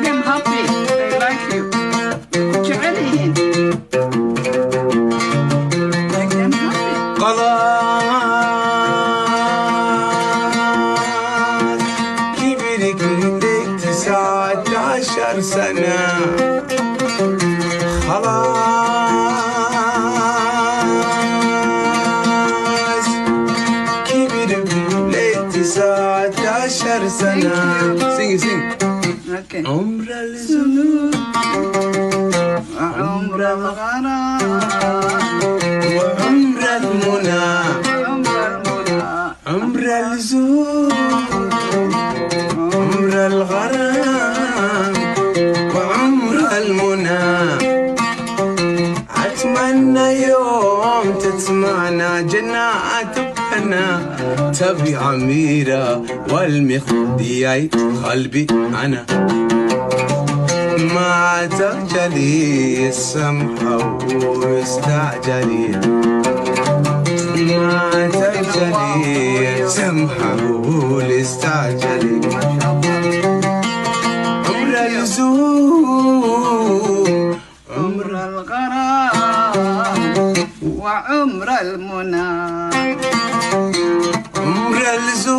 them happy. They like you. شغلين. Make them happy. خلاص كبرك لك 19 سنة خلاص كبرك لك 19 سنة سينج Okay. عمر الذنوب عمر الغرام وعمر المنى عمر المنى عمر الزور عمر الغرام وعمر المنى أتمنى يوم تسمعنا جنات بنا تبي عميرة والمخدي قلبي أنا ما تخجلي السمحة واستعجلي ما تخجلي السمحة واستعجلي عمر الزور عمر الغرام وعمر المنى عمر الزور